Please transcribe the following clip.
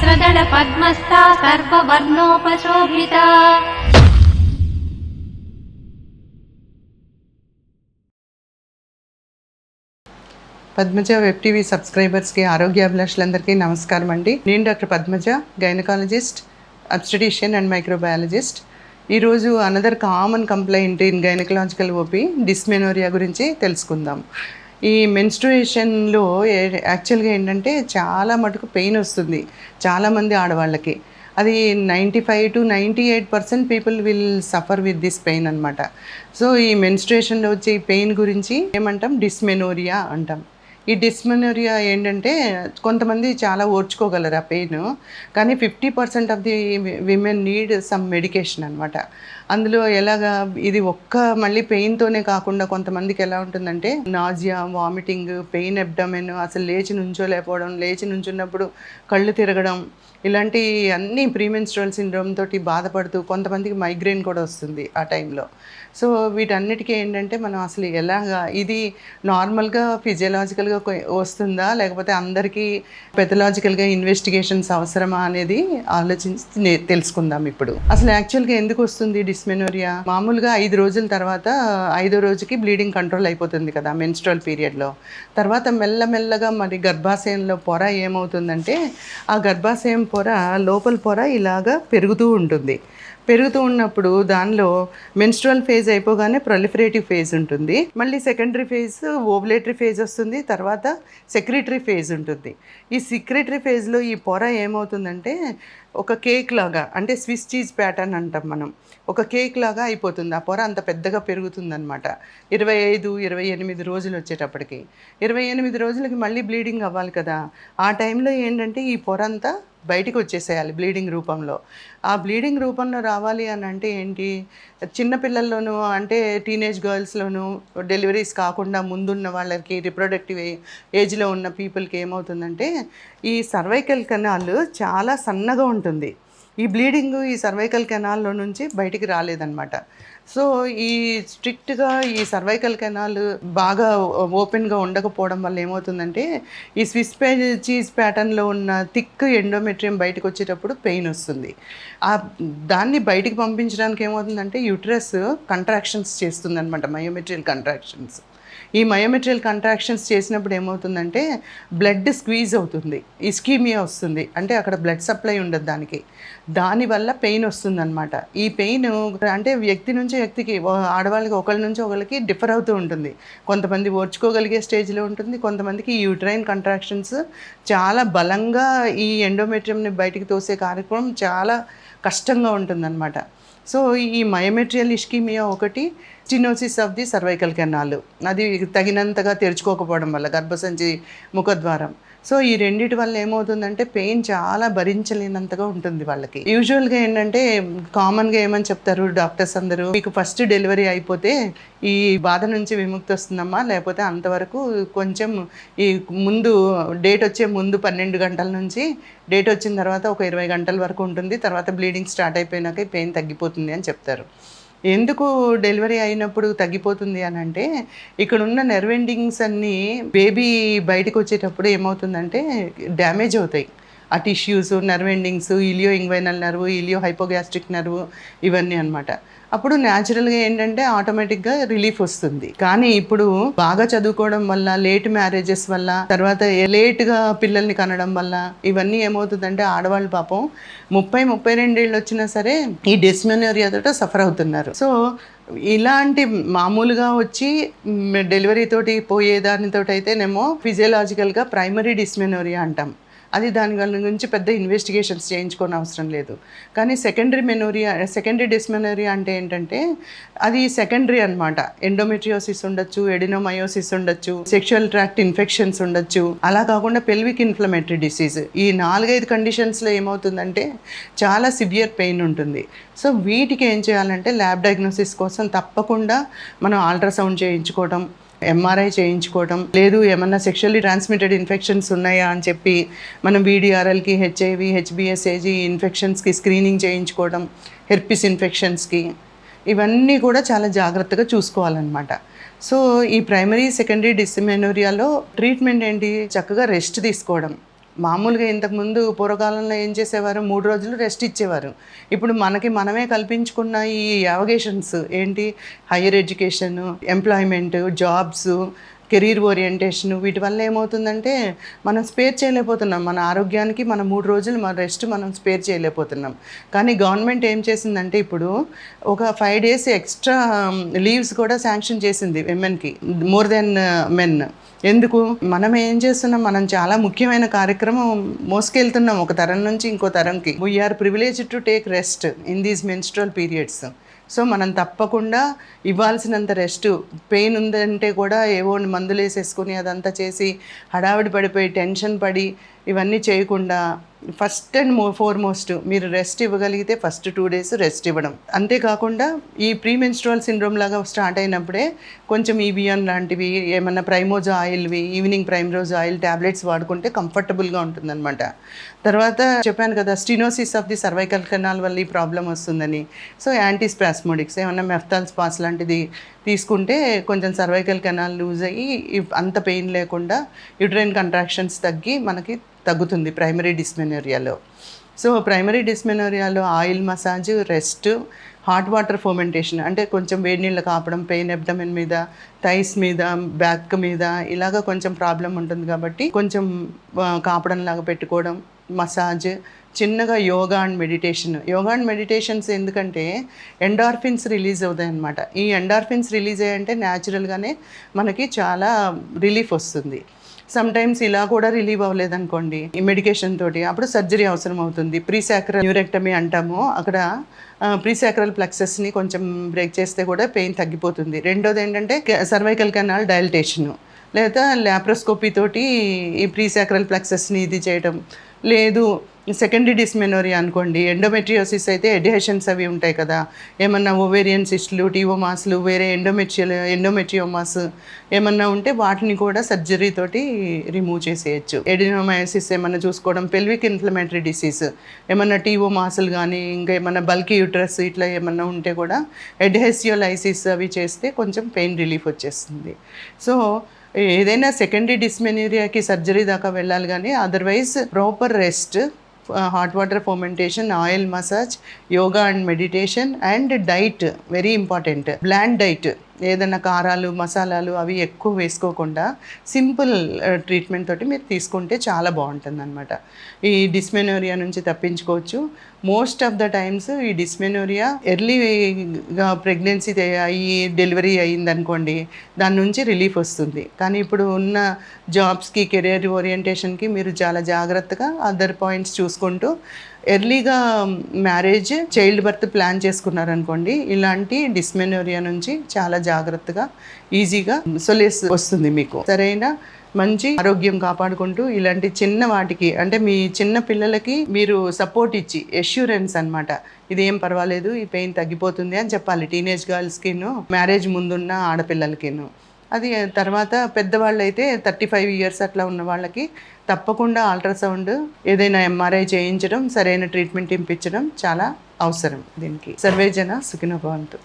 सहस्रदल पद्मस्था सर्ववर्णोपशोभिता। Padmaja web TV సబ్స్క్రైబర్స్కి ఆరోగ్యాభిలాషులందరికీ నమస్కారం అండి. నేను doctor Padmaja, gynaecologist, obstetrician and microbiologist. ఈరోజు another common complaint in gynaecological OP dysmenorrhoea గురించి తెలుసుకుందాం. ఈ మెన్స్ట్రుయేషన్లో యాక్చువల్గా ఏంటంటే చాలా మటుకు పెయిన్ వస్తుంది చాలామంది ఆడవాళ్ళకి. అది 95 to 98% people will suffer with this pain అనమాట. సో ఈ మెన్స్ట్రుయేషన్లో వచ్చే ఈ పెయిన్ గురించి ఏమంటాం? డిస్మెనోరియా అంటాం. ఈ డిస్మెనోరియా ఏంటంటే కొంతమంది చాలా ఓర్చుకోగలరు ఆ పెయిన్, కానీ 50% of the women need some medication అనమాట. అందులో ఎలాగా ఇది మళ్ళీ పెయిన్తోనే కాకుండా కొంతమందికి ఎలా ఉంటుందంటే నాజియా, వామిటింగ్, పెయిన్ అబ్డమెన్, అసలు లేచి నుంచోలేకపోవడం, లేచి నుంచున్నప్పుడు కళ్ళు తిరగడం, ఇలాంటి అన్ని ప్రీమెన్స్ట్రువల్ సిండ్రోమ్ తోటి బాధపడుతూ కొంతమందికి మైగ్రేన్ కూడా వస్తుంది ఆ టైంలో. సో వీటన్నిటికీ ఏంటంటే మనం అసలు ఎలాగా ఇది నార్మల్గా ఫిజియలాజికల్గా వస్తుందా లేకపోతే అందరికీ పెథలాజికల్గా ఇన్వెస్టిగేషన్స్ అవసరమా అనేది ఆలోచించి తెలుసుకుందాం ఇప్పుడు. అసలు యాక్చువల్గా ఎందుకు వస్తుంది డిస్మెనోరియా? మామూలుగా 5 రోజుల తర్వాత 5వ రోజుకి బ్లీడింగ్ కంట్రోల్ అయిపోతుంది కదా మెన్స్ట్రువల్ పీరియడ్లో. తర్వాత మెల్లమెల్లగా మరి గర్భాశయంలో పొర ఏమవుతుందంటే ఆ గర్భాశయం పొర లోపల పొర ఇలాగా పెరుగుతూ ఉంటుంది. పెరుగుతూ ఉన్నప్పుడు దానిలో మెన్స్ట్రువల్ ఫేజ్ అయిపోగానే ప్రొలిఫరేటివ్ ఫేజ్ ఉంటుంది, మళ్ళీ సెకండరీ ఫేజ్ ఓవులేటరీ ఫేజ్ వస్తుంది, తర్వాత సెక్రెటరీ ఫేజ్ ఉంటుంది. ఈ సెక్రెటరీ ఫేజ్లో ఈ పొర ఏమవుతుందంటే ఒక కేక్ లాగా, అంటే స్విస్ చీజ్ ప్యాటర్న్ అంటాం మనం, ఒక కేక్ లాగా అయిపోతుంది. ఆ పొర అంత పెద్దగా పెరుగుతుందన్నమాట 25-28 రోజులు వచ్చేటప్పటికి. 28 రోజులకి మళ్ళీ బ్లీడింగ్ అవ్వాలి కదా. ఆ టైంలో ఏంటంటే ఈ పొర అంతా బయటికి వచ్చేసేయాలి బ్లీడింగ్ రూపంలో. ఆ బ్లీడింగ్ రూపంలో రావాలి అని అంటే ఏంటి? చిన్నపిల్లల్లోనూ, అంటే టీనేజ్ గర్ల్స్లోనూ, డెలివరీస్ కాకుండా ముందున్న వాళ్ళకి, రిప్రొడక్టివ్ ఏజ్లో ఉన్న పీపుల్కి ఏమవుతుందంటే ఈ సర్వైకల్ కెనాల్ చాలా సన్నగా ఉంటుంది. ఈ బ్లీడింగ్ ఈ సర్వైకల్ కెనాల్లో నుంచి బయటికి రాలేదన్నమాట. సో ఈ స్ట్రిక్ట్గా ఈ సర్వైకల్ కెనాల్ బాగా ఓపెన్గా ఉండకపోవడం వల్ల ఏమవుతుందంటే ఈ స్విస్ చీజ్ ప్యాటర్న్లో ఉన్న థిక్ ఎండోమెట్రియం బయటకు వచ్చేటప్పుడు పెయిన్ వస్తుంది. దాన్ని బయటికి పంపించడానికి ఏమవుతుందంటే యూట్రస్ కంట్రాక్షన్స్ చేస్తుందన్నమాట, మయోమెట్రియల్ కంట్రాక్షన్స్. ఈ మయోమెట్రియల్ కంట్రాక్షన్స్ చేసినప్పుడు ఏమవుతుందంటే బ్లడ్ స్క్వీజ్ అవుతుంది, ఇస్కీమియా వస్తుంది, అంటే అక్కడ బ్లడ్ సప్లై ఉండదు దానివల్ల పెయిన్ వస్తుందన్నమాట. ఈ పెయిన్ అంటే వ్యక్తి నుంచి వ్యక్తికి, ఆడవాళ్ళకి ఒకళ్ళ నుంచి ఒకళ్ళకి డిఫర్ అవుతూ ఉంటుంది. కొంతమంది ఓర్చుకోగలిగే స్టేజ్లో ఉంటుంది, కొంతమందికి యూట్రైన్ కంట్రాక్షన్స్ చాలా బలంగా ఈ ఎండోమెట్రియంని బయటికి తోసే కార్యక్రమం చాలా కష్టంగా ఉంటుందన్నమాట. సో ఈ మయోమెట్రియల్ ఇస్కీమియా ఒకటి, stenosis of the cervical canal, అది తగినంతగా తెరుచుకోకపోవడం వల్ల గర్భసంచి ముఖద్వారం. సో ఈ రెండిటి వల్ల ఏమవుతుందంటే పెయిన్ చాలా భరించలేనంతగా ఉంటుంది వాళ్ళకి. యూజువల్గా ఏంటంటే కామన్గా ఏమని చెప్తారు డాక్టర్స్ అందరూ, మీకు ఫస్ట్ డెలివరీ అయిపోతే ఈ బాధ నుంచి విముక్తి వస్తుందమ్మా, లేకపోతే అంతవరకు కొంచెం ఈ ముందు డేట్ వచ్చే ముందు 12 గంటల నుంచి డేట్ వచ్చిన తర్వాత ఒక 20 గంటల వరకు ఉంటుంది, తర్వాత బ్లీడింగ్ స్టార్ట్ అయిపోయినాక పెయిన్ తగ్గిపోతుంది అని చెప్తారు. ఎందుకు డెలివరీ అయినప్పుడు తగ్గిపోతుంది అని అంటే ఇక్కడ ఉన్న నెర్వ్ ఎండింగ్స్ అన్నీ బేబీ బయటకు వచ్చేటప్పుడు ఏమవుతుందంటే డ్యామేజ్ అవుతాయి. ఆ tissues, nerve endings, ilio inguinal nerve, ilio hypogastric nerve, ఇవన్నీ అనమాట. అప్పుడు న్యాచురల్గా ఏంటంటే ఆటోమేటిక్గా రిలీఫ్ వస్తుంది. కానీ ఇప్పుడు బాగా చదువుకోవడం వల్ల, లేట్ మ్యారేజెస్ వల్ల, తర్వాత లేట్గా పిల్లల్ని కనడం వల్ల ఇవన్నీ ఏమవుతుందంటే ఆడవాళ్ళు పాపం 30-32 ఏళ్ళు వచ్చినా సరే ఈ డిస్మెనోరియాతో సఫర్ అవుతున్నారు. సో ఇలాంటి మామూలుగా వచ్చి డెలివరీ తోటి పోయేదానితో అయితేనేమో ఫిజియలాజికల్గా ప్రైమరీ డిస్మెనోరియా అంటాం. అది దాని గురించి పెద్ద ఇన్వెస్టిగేషన్స్ చేయించుకోని అవసరం లేదు. కానీ సెకండరీ డిస్మెనోరియా అంటే ఏంటంటే అది సెకండరీ అనమాట. ఎండోమెట్రియోసిస్ ఉండొచ్చు, ఎడినోమయోసిస్ ఉండొచ్చు, సెక్షువల్ ట్రాక్ట్ ఇన్ఫెక్షన్స్ ఉండొచ్చు, అలా కాకుండా పెల్విక్ ఇన్ఫ్లమేటరీ డిసీజ్. ఈ 4-5 కండిషన్స్లో ఏమవుతుందంటే చాలా సివియర్ పెయిన్ ఉంటుంది. సో వీటికి ఏం చేయాలంటే ల్యాబ్ డయాగ్నోసిస్ కోసం తప్పకుండా మనం అల్ట్రాసౌండ్ చేయించుకోవడం, ఎంఆర్ఐ చేయించుకోవడం, లేదు ఏమన్నా సెక్షువల్లీ ట్రాన్స్మిటెడ్ ఇన్ఫెక్షన్స్ ఉన్నాయా అని చెప్పి మనం వీడిఆర్ఎల్కి, హెచ్ఐవి, హెచ్బిఎస్ఏజీ ఇన్ఫెక్షన్స్కి స్క్రీనింగ్ చేయించుకోవడం, హెర్పిస్ ఇన్ఫెక్షన్స్కి, ఇవన్నీ కూడా చాలా జాగ్రత్తగా చూసుకోవాలన్నమాట. సో ఈ ప్రైమరీ సెకండరీ డిస్మెనోరియాలో ట్రీట్మెంట్ ఏంటి? చక్కగా రెస్ట్ తీసుకోవడం, మామూలుగా ఇంతకుముందు పూర్వకాలంలో ఏం చేసేవారు, 3 రోజులు రెస్ట్ ఇచ్చేవారు. ఇప్పుడు మనమే కల్పించుకున్న ఈ అవగేషన్స్ ఏంటి, hire education, employment, jobs, career orientation, వీటి వల్ల ఏమవుతుందంటే మనం స్పేర్ చేయలేకపోతున్నాం. మన ఆరోగ్యానికి మన 3 రోజులు మన రెస్ట్ మనం స్పేర్ చేయలేకపోతున్నాం. కానీ గవర్నమెంట్ ఏం చేసిందంటే ఇప్పుడు ఒక 5 days ఎక్స్ట్రా లీవ్స్ కూడా శాంక్షన్ చేసింది విమెన్కి, మోర్ దెన్ మెన్. ఎందుకు, మనం ఏం చేస్తున్నాం, మనం చాలా ముఖ్యమైన కార్యక్రమం మోసుకెళ్తున్నాం ఒక తరం నుంచి ఇంకో తరంకి. We are privileged to take rest in these menstrual periods. So మనం తప్పకుండా ఇవ్వాల్సినంత రెస్ట్, పెయిన్ ఉందంటే కూడా ఏవో మందులు వేసేసుకుని అదంతా చేసి హడావిడి పడిపోయి టెన్షన్ పడి ఇవన్నీ చేయకుండా ఫస్ట్ అండ్ ఫార్మోస్ట్ మీరు రెస్ట్ ఇవ్వగలిగితే ఫస్ట్ 2 days రెస్ట్ ఇవ్వడం. అంతేకాకుండా ఈ ప్రీమెన్స్ట్రువల్ సిండ్రోమ్ లాగా స్టార్ట్ అయినప్పుడే కొంచెం ఈవియన్ లాంటివి ఏమన్నా ప్రైమోజ్ ఆయిల్వి, ఈవినింగ్ ప్రైమరోజ్ ఆయిల్ ట్యాబ్లెట్స్ వాడుకుంటే కంఫర్టబుల్గా ఉంటుందన్నమాట. తర్వాత చెప్పాను కదా, stenosis of the cervical canal వల్ల ఈ ప్రాబ్లం వస్తుందని. సో యాంటీస్పాస్మోడిక్స్ ఏమన్నా మెఫ్తాల్ స్పాస్ లాంటిది తీసుకుంటే కొంచెం సర్వైకల్ కెనాల్ లూజ్ అయ్యి అంత పెయిన్ లేకుండా యూట్రైన్ కంట్రాక్షన్స్ తగ్గి మనకి తగ్గుతుంది ప్రైమరీ డిస్మెనోరియాలో. సో ప్రైమరీ డిస్మెనోరియాలో oil massage, rest, hot water fermentation అంటే కొంచెం వేడి నీళ్ళు కాపడం, పెయిన్ అబ్డమెన్ మీద, థైస్ మీద, బ్యాక్ మీద ఇలాగ కొంచెం ప్రాబ్లం ఉంటుంది కాబట్టి కొంచెం కాపడం లాగా పెట్టుకోవడం, మసాజ్, చిన్నగా యోగా అండ్ మెడిటేషన్స్ ఎందుకంటే ఎండార్ఫిన్స్ రిలీజ్ అవుతాయి అన్నమాట. ఈ ఎండార్ఫిన్స్ రిలీజ్ అయ్యంటే న్యాచురల్గానే మనకి చాలా రిలీఫ్ వస్తుంది. సమ్టైమ్స్ ఇలా కూడా రిలీవ్ అవ్వలేదనుకోండి ఈ మెడికేషన్ తోటి, అప్పుడు సర్జరీ అవసరం అవుతుంది. ప్రీసాక్రల్ న్యూరెక్టమీ అంటాము, అక్కడ ప్రీసాక్రల్ ప్లెక్సెస్ని కొంచెం బ్రేక్ చేస్తే కూడా పెయిన్ తగ్గిపోతుంది. రెండోది ఏంటంటే సర్వైకల్ కెనాల్ డైలటేషను, లేదా ల్యాప్రోస్కోపీ తోటి ఈ ప్రీసాక్రల్ ప్లెక్సెస్ని ఇది చేయడం. లేదు సెకండరీ డిస్మెనోరియా అనుకోండి, ఎండోమెట్రియోసిస్ అయితే ఎడ్హెషన్స్ అవి ఉంటాయి కదా, ఏమన్నా ఓవేరియన్ సిస్టులు, టీఓమాస్లు, వేరే ఎండోమెట్రియోమాస్ ఏమన్నా ఉంటే వాటిని కూడా సర్జరీ తోటి రిమూవ్ చేసేయచ్చు. ఎడినోమయోసిస్ ఏమన్నా చూసుకోవడం, పెల్విక్ ఇన్ఫ్లమేటరీ డిసీజ్ ఏమన్నా టీఓమాస్లు కానీ ఇంకా ఏమన్నా బల్కీ యూట్రస్ ఇట్లా ఏమన్నా ఉంటే కూడా ఎడ్హెసియోలైసిస్ అవి చేస్తే కొంచెం పెయిన్ రిలీఫ్ వచ్చేస్తుంది. సో ఏదైనా సెకండరీ డిస్మెనోరియాకి సర్జరీ దాకా వెళ్ళాలి, కానీ otherwise proper rest, hot water fermentation, oil massage, yoga and meditation and diet very important. Bland diet, ఏదైనా కారాలు మసాలాలు అవి ఎక్కువ వేసుకోకుండా సింపుల్ ట్రీట్మెంట్ తోటి మీరు తీసుకుంటే చాలా బాగుంటుంది అనమాట. ఈ డిస్మెనోరియా నుంచి తప్పించుకోవచ్చు. మోస్ట్ ఆఫ్ ద టైమ్స్ ఈ డిస్మెనోరియా ఎర్లీగా ప్రెగ్నెన్సీ అయ్యి డెలివరీ అయ్యిందనుకోండి, దాని నుంచి రిలీఫ్ వస్తుంది. కానీ ఇప్పుడు ఉన్న జాబ్స్కి, కెరీర్ ఓరియంటేషన్కి మీరు చాలా జాగ్రత్తగా అదర్ పాయింట్స్ చూసుకుంటూ ఎర్లీగా మ్యారేజ్, చైల్డ్ బర్త్ ప్లాన్ చేసుకున్నారనుకోండి, ఇలాంటి డిస్మెనోరియా నుంచి చాలా జాగ్రత్తగా ఈజీగా సొల్యూస్ వస్తుంది. మీకు సరైన మంచి ఆరోగ్యం కాపాడుకుంటూ ఇలాంటి చిన్న వాటికి అంటే మీ చిన్న పిల్లలకి మీరు సపోర్ట్ ఇచ్చి ఎష్యూరెన్స్ అనమాట, ఇదేం పర్వాలేదు, ఈ పెయిన్ తగ్గిపోతుంది అని చెప్పాలి. టీనేజ్ గర్ల్స్కిను, మ్యారేజ్ ముందున్న ఆడపిల్లలకిను. అది తర్వాత పెద్దవాళ్ళు అయితే 35 years అట్లా ఉన్న వాళ్ళకి తప్పకుండా అల్ట్రాసౌండ్, ఏదైనా ఎంఆర్ఐ చేయించడం, సరైన ట్రీట్మెంట్ ఇప్పించడం చాలా అవసరం. దీనికి సర్వేజన సుఖినో భవంతు.